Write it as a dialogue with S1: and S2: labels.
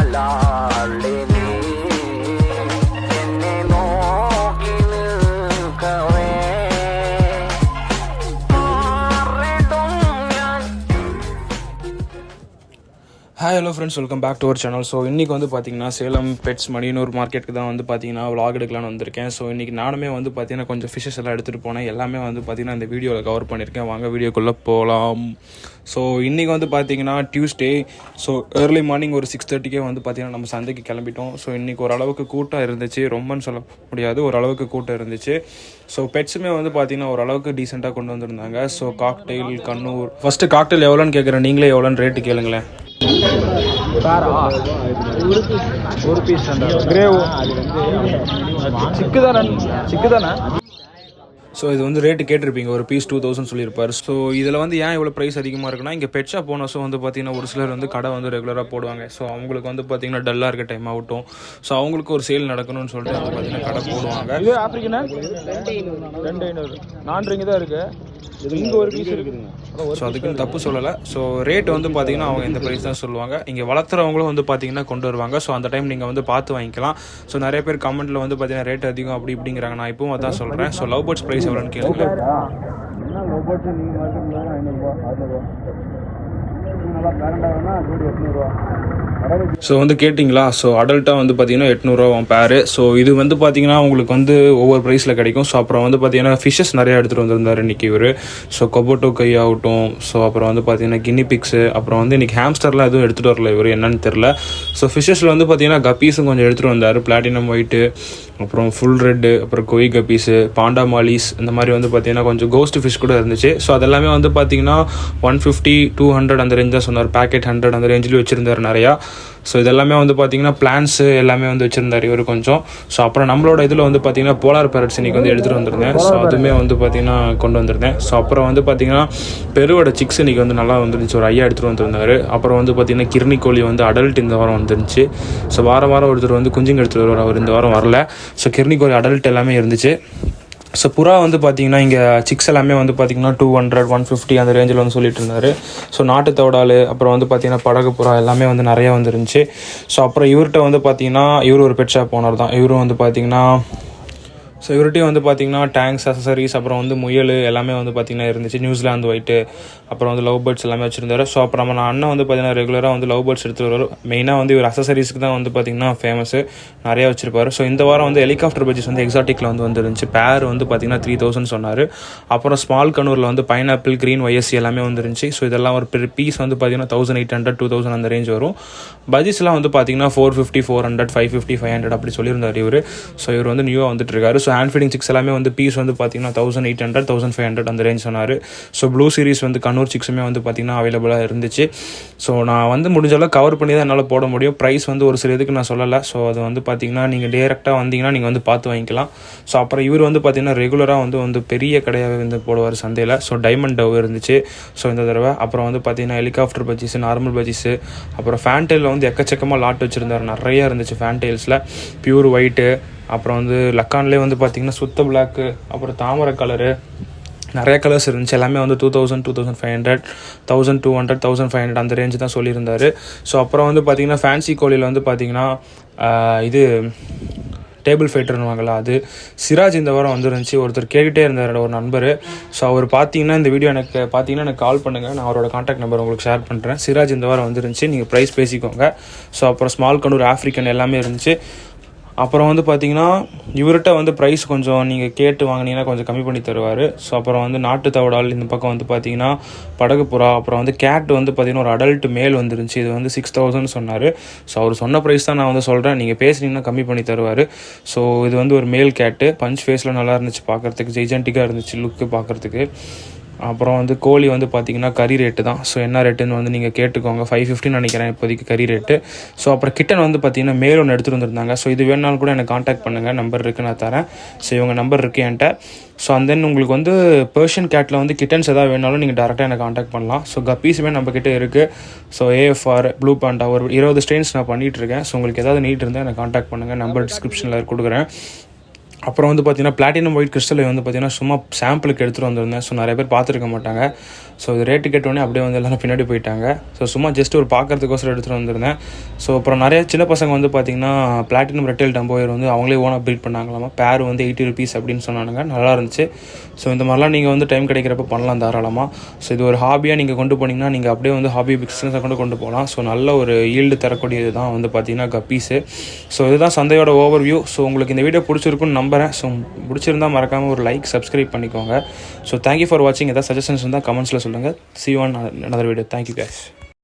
S1: Hi hello friends, welcome back to our channel. So இன்றைக்கி வந்து பார்த்திங்கன்னா சேலம் பெட்ஸ் மணியனூர் மார்க்கெட்டுக்கு தான் வந்து பார்த்திங்கன்னா vlog எடுக்கலான்னு வந்திருக்கேன். ஸோ இன்றைக்கி நானுமே வந்து பார்த்திங்கன்னா கொஞ்சம் ஃபிஷ்ஷஸ் எல்லாம் எடுத்துகிட்டு போனேன். எல்லாமே வந்து பார்த்திங்கன்னா இந்த வீடியோவில் கவர் பண்ணியிருக்கேன். வாங்க வீடியோக்குள்ளே போகலாம். ஸோ இன்றைக்கி வந்து பார்த்திங்கன்னா டியூஸ்டே. ஸோ ஏர்லி மார்னிங் ஒரு 6:30க்கே வந்து பார்த்திங்கன்னா நம்ம சந்தைக்கு கிளம்பிட்டோம். ஸோ இன்றைக்கி ஓரளவுக்கு கூட்டம் இருந்துச்சு, ரொம்பன்னு சொல்ல முடியாது, ஓரளவுக்கு கூட்டம் இருந்துச்சு. ஸோ பெட்ஸுமே வந்து பார்த்திங்கன்னா ஓரளவுக்கு டீசெண்டாக கொண்டு வந்திருந்தாங்க. So cocktail Kannur. First cocktail எவ்வளோன்னு கேட்குறேன், நீங்களே எவ்வளோன்னு ரேட்டு கேளுங்களேன். ஒரு பீஸ் கிரேவ் சிக்கு தானே. ஸோ இது வந்து ரேட்டு கேட்டிருப்பீங்க, ஒரு பீஸ் 2000 சொல்லியிருப்பார். ஸோ இதில் வந்து ஏன் இவ்வளோ ப்ரைஸ் அதிகமாக இருக்குன்னா, இங்கே பெட் ஷாப் போனஸும் வந்து பார்த்திங்கன்னா ஒரு சிலர் வந்து கடை வந்து ரெகுலராக போடுவாங்க. ஸோ அவங்களுக்கு வந்து பார்த்திங்கன்னா டல்லாக இருக்க டைம் ஆகட்டும், ஸோ அவங்களுக்கு ஒரு சேல் நடக்கணும்னு சொல்லிட்டு வந்து பார்த்திங்கன்னா கடை போடுவாங்க. இது ஆப்ரிக்கனா 2500 4 தான் இருக்குது. இங்கே ஒரு பீஸ் இருக்குதுங்க. ஸோ அதுக்குன்னு தப்பு சொல்லலை. ஸோ ரேட் வந்து பார்த்திங்கன்னா அவங்க இந்த ப்ரைஸ் தான் சொல்லுவாங்க. இங்கே வளர்த்துறவங்களும் வந்து பார்த்திங்கன்னா கொண்டு வருவாங்க. ஸோ அந்த டைம் நீங்கள் வந்து பார்த்து வாங்கிக்கலாம். ஸோ நிறைய பேர் கமெண்ட்டில் வந்து பார்த்திங்கன்னா ரேட் அதிகம் அப்படி இப்படிங்கிறாங்க. நான் இப்பவும் அதான் சொல்கிறேன். ஸோ லவ் பேர்ட்ஸ் ப்ரைஸ் எவ்வளோன்னு கேளுங்க. ஸோ வந்து கேட்டிங்களா? ஸோ அடல்ட்டாக வந்து பார்த்தீங்கன்னா 800 பேரு. ஸோ இது வந்து பார்த்தீங்கன்னா உங்களுக்கு வந்து ஒவ்வொரு ப்ரைஸில் கிடைக்கும். ஸோ அப்புறம் வந்து பார்த்தீங்கன்னா ஃபிஷ்ஷஸ் நிறையா எடுத்துகிட்டு வந்திருந்தார் இன்றைக்கி இவர். ஸோ கொபோட்டோ கை ஆகட்டும், ஸோ அப்புறம் வந்து பார்த்தீங்கன்னா கின்னி பிக்ஸு, அப்புறம் வந்து இன்றைக்கி ஹேம்ஸ்டர்லாம் எதுவும் எடுத்துகிட்டு வரல இவர், என்னன்னு தெரில. ஸோ ஃபிஷ்ஷஸில் வந்து பார்த்தீங்கன்னா கப்பீஸும் கொஞ்சம் எடுத்துகிட்டு வந்தார், பிளாட்டினம் ஒயிட்டு, அப்புறம் ஃபுல் ரெட்டு, அப்புறம் கொய் கப்பீஸு, பாண்டா மாலிஸ், இந்த மாதிரி வந்து பார்த்தீங்கன்னா கொஞ்சம் கோஸ்ட் ஃபிஷ் கூட இருந்துச்சு. ஸோ அதெல்லாமே வந்து பார்த்தீங்கன்னா 150 200 அந்த ரேஞ்ச் தான் சொன்னார். பேக்கெட் 100 அந்த ரேஞ்சில் வச்சுருந்தார் நிறையா. ஸோ இதெல்லாமே வந்து பார்த்திங்கன்னா பிளான்ஸு எல்லாமே வந்து வச்சுருந்தார் இவர் கொஞ்சம். ஸோ அப்புறம் நம்மளோட இதில் வந்து பார்த்திங்கன்னா போலார் பேரட்ஸ் இன்றைக்கி வந்து எடுத்துகிட்டு வந்திருந்தேன். ஸோ அதுவுமே வந்து பார்த்திங்கன்னா கொண்டு வந்திருந்தேன். ஸோ அப்புறம் வந்து பார்த்திங்கன்னா பெருவோட சிக்ஸ் இன்றைக்கி வந்து நல்லா வந்துருந்துச்சு, ஒரு ஐயா எடுத்துகிட்டு வந்திருந்தார். அப்புறம் வந்து பார்த்திங்கன்னா கிர்னி கோழி வந்து அடல்ட் இந்த வாரம் வந்துருந்துச்சு. ஸோ வாரம் ஒருத்தர் வந்து குஞ்சுங்க எடுத்துகிட்டு வருவார், அவர் இந்த வாரம் வரல. ஸோ கிர்னி கோழி அடல்ட் எல்லாமே இருந்துச்சு. ஸோ புறா வந்து பார்த்திங்கன்னா இங்கே சிக்ஸ் எல்லாமே வந்து பார்த்திங்கன்னா 200 150 அந்த ரேஞ்சில் வந்து சொல்லிட்டு இருந்தார். ஸோ நாட்டு தவடால், அப்புறம் வந்து பார்த்திங்கன்னா படகு புறா எல்லாமே வந்து நிறையா வந்துருந்துச்சு. ஸோ அப்புறம் இவர்கிட்ட வந்து பார்த்திங்கன்னா இவர் ஒரு பெட் ஷாப் ஓனர் தான். இவரும் வந்து பார்த்திங்கன்னா ஸோ இவர்கிட்டையும் வந்து பார்த்திங்கன்னா டேங்க்ஸ், அசசரிஸ், அப்புறம் வந்து முயல் எல்லாமே வந்து பார்த்திங்கன்னா இருந்துச்சு. நியூசிலாந்து ஒயிட்டு, அப்புறம் வந்து லவ் பேர்ட்ஸ் எல்லாமே வச்சுருந்தாரு. ஸோ அப்புறம் நம்ம அண்ணன் வந்து பார்த்திங்கன்னா ரெகுலராக வந்து லவ் பேர்ட்ஸ் எடுத்துகிட்டு வருவார். மெயினாக வந்து இவர் அசசரிஸ்க்கு தான் வந்து பார்த்திங்கன்னா ஃபேமஸு, நிறையா வச்சுருப்பார். ஸோ இந்த வாரம் வந்து ஹெலிகாப்டர் பட்ஜெஸ் வந்து எக்ஸாட்டிக்கில் வந்து வந்துருந்துச்சு. பேர் வந்து பார்த்திங்கன்னா 3000 சொன்னார். அப்புறம் ஸ்மால் கண்ணூரில் வந்து பைனாப்பிள், க்ரீன், ஒய்எஸ்சி எல்லாமே வந்துருந்துச்சு. ஸோ இதெல்லாம் ஒரு பீஸ் வந்து பார்த்திங்கன்னா 1800 2000 அந்த ரேஞ்ச் வரும். பட்ஜெட்ஸ்லாம் வந்து பார்த்திங்கன்னா 450 400 550 500 அப்படி சொல்லியிருந்தார் இவர். ஸோ இவர் வந்து நியூவாக வந்துட்டு இருக்காரு. ஸோ ஹேண்ட் ஃபீடிங் சிக்ஸ் எல்லாமே வந்து பீஸ் வந்து பார்த்திங்கன்னா 1800 1500 அந்த ரேஞ்ச் சொன்னார். ஸோ ப்ளூ சீரிஸ் வந்து கண்ணூர் சிக்ஸுமே வந்து பார்த்திங்கன்னா அவைலபிளாக இருந்துச்சு. ஸோ நான் வந்து முடிஞ்சளவு கவர் பண்ணி தான் என்னால் போட முடியும். ப்ரைஸ் வந்து ஒரு சில இதுக்கு நான் சொல்லலை. ஸோ அது வந்து பார்த்திங்கன்னா நீங்கள் டேரெக்டாக வந்தீங்கன்னா நீங்கள் வந்து பார்த்து வாங்கிக்கலாம். ஸோ அப்புறம் இவர் வந்து பார்த்திங்கன்னா ரெகுலராக வந்து பெரிய கடையாக வந்து போடுவார் சந்தையில். ஸோ டைமண்ட் டவ் இருந்துச்சு ஸோ இந்த தடவை. அப்புறம் வந்து பார்த்திங்கன்னா ஹெலிகாப்டர் பஜ்ஜீஸ், நார்மல் பஜ்ஜீஸு, அப்புறம் ஃபேன்டெயிலில் வந்து எக்கச்சக்கமாக லாட் வச்சுருந்தார், நிறையா இருந்துச்சு ஃபேன்டெயில்ஸில். பியூர் ஒயிட்டு, அப்புறம் வந்து லக்கான்லேயே வந்து பார்த்திங்கன்னா சுத்த பிளாக்கு, அப்புறம் தாமரை கலரு, நிறைய கலர்ஸ் இருந்துச்சு. எல்லாமே வந்து 2000 2500 1200 1500 அந்த ரேஞ்சு தான் சொல்லியிருந்தார். ஸோ அப்புறம் வந்து பார்த்திங்கன்னா ஃபேன்சி கோழியில் வந்து பார்த்திங்கன்னா இது டேபிள் ஃபைட்டர்னுவாங்களா, அது சிராஜ் இந்த வாரம் வந்துருந்துச்சு. ஒருத்தர் கேட்டுகிட்டே இருந்தார், ஒரு நண்பர். ஸோ அவர் பார்த்தீங்கன்னா இந்த வீடியோ எனக்கு கால் பண்ணுங்கள், நான் அவரோட கான்டாக்ட் நம்பர் உங்களுக்கு ஷேர் பண்ணுறேன். சிராஜ் இந்த வாரம் வந்துருந்துச்சு, நீங்கள் ப்ரைஸ் பேசிக்கோங்க. ஸோ அப்புறம் ஸ்மால் கண்ணூர் ஆஃப்ரிக்கன் எல்லாமே இருந்துச்சு. அப்புறம் வந்து பார்த்திங்கன்னா இவர்கிட்ட வந்து ப்ரைஸ் கொஞ்சம் நீங்கள் கேட்டு வாங்கினீங்கன்னா கொஞ்சம் கம்மி பண்ணி தருவார். ஸோ அப்புறம் வந்து நாட்டு தவடால் இந்த பக்கம் வந்து பார்த்திங்கன்னா படகு புறா, அப்புறம் வந்து கேட் வந்து பார்த்திங்கன்னா ஒரு அடல்ட் மேல் வந்துருந்துச்சு. இது வந்து 6000 சொன்னார். ஸோ அவர் சொன்ன ப்ரைஸ் தான் நான் வந்து சொல்கிறேன், நீங்கள் பேசுனீங்கன்னா கம்மி பண்ணி தருவார். ஸோ இது வந்து ஒரு மேல் கேட்டு, பஞ்ச் ஃபேஸில் நல்லா இருந்துச்சு பார்க்குறதுக்கு, ஜெய்ஜென்டிக்காக இருந்துச்சு லுக்கு பார்க்குறதுக்கு. அப்புறம் வந்து கோழி வந்து பார்த்திங்கன்னா கறி ரேட்டு தான். ஸோ என்ன ரேட்டுன்னு வந்து நீங்கள் கேட்டுக்கோங்க, 550 நினைக்கிறேன் இப்போதைக்கு கறி ரேட்டு. ஸோ அப்புறம் கிட்டன் வந்து பார்த்திங்கன்னா மேல் ஒன்று எடுத்துகிட்டு வந்திருந்தாங்க. ஸோ இது வேணாலும் கூட எனக்கு கான்டாக்ட் பண்ணுங்கள், நம்பர் இருக்குது நான் தரேன். ஸோ இவங்க நம்பர் இருக்குது என்கிட்ட. ஸோ அண்ட் தென் உங்களுக்கு வந்து பெர்ஷியன் கேட்டில் வந்து கிட்டன்ஸ் எதாவது வேணாலும் நீங்கள் டேரெக்டாக எனக்கு கான்டாக்ட் பண்ணலாம். ஸோ கப்பீஸுமே நம்மக்கிட்ட இருக்குது. ஸோ ஏஎஃப்ஆர், ப்ளூ பாண்டா ஒரு 20 ஸ்ட்ரெயின்ஸ் நான் பண்ணிகிட்ருக்கேன். ஸோ உங்களுக்கு ஏதாவது நீட் இருந்தால் எனக்கு கான்டாக்ட் பண்ணுங்கள், நம்பர் டிஸ்கிரிப்ஷனில் கொடுக்குறேன். அப்புறம் வந்து பார்த்திங்கன்னா பிளாட்டினம் ஒயிட் கிறிஸ்டலை வந்து பார்த்திங்கன்னா சும்மா சாம்பிளுக்கு எடுத்துகிட்டு வந்திருந்தேன். ஸோ நிறைய பேர் பார்த்துருக்க மாட்டாங்க. ஸோ இது ரேட்டு கேட்டோடனே அப்படியே வந்து எல்லோரும் பின்னாடி போயிட்டாங்க. ஸோ சும்மா ஜஸ்ட் ஒரு பார்க்குறதுக்கோசரம் எடுத்துகிட்டு வந்திருந்தேன். ஸோ அப்புறம் நிறைய சின்ன பசங்க வந்து பார்த்திங்கன்னா பிளாட்டினம் ரெட்டேல் டம்போயர் வந்து அவங்களே ஓனாக பில்ட் பண்ணாங்களாமா. பேர் வந்து 80 rupees அப்படின்னு சொன்னானுங்க. நல்லா இருந்துச்சு. ஸோ இந்த மாதிரிலாம் நீங்கள் வந்து டைம் கிடைக்கிறப்ப பண்ணலாம் தாராளமாக. ஸோ இது ஒரு ஹாபியாக நீங்கள் கொண்டு போனீங்கன்னா நீங்கள் அப்படியே வந்து ஹாபி பிஸ்னஸை கொண்டு போகலாம். ஸோ நல்ல ஒரு ஈல்டு தரக்கூடியது தான் வந்து பார்த்திங்கன்னா கப்பீஸு. ஸோ இதுதான் சந்தையோட ஓவர்வியூ. ஸோ உங்களுக்கு இந்த வீடியோ பிடிச்சிருக்குன்னு நம்புகிறேன். ஸோ பிடிச்சிருந்தால் மறக்காமல் ஒரு லைக், சப்ஸ்கிரைப் பண்ணிக்கோங்க. ஸோ தேங்க்யூ ஃபார் வாட்சிங். ஏதாவது சஜஷன்ஸ் இருந்தால் கமெண்ட்ஸில் சொல்லுங்கள். See you on another video. Thank you guys.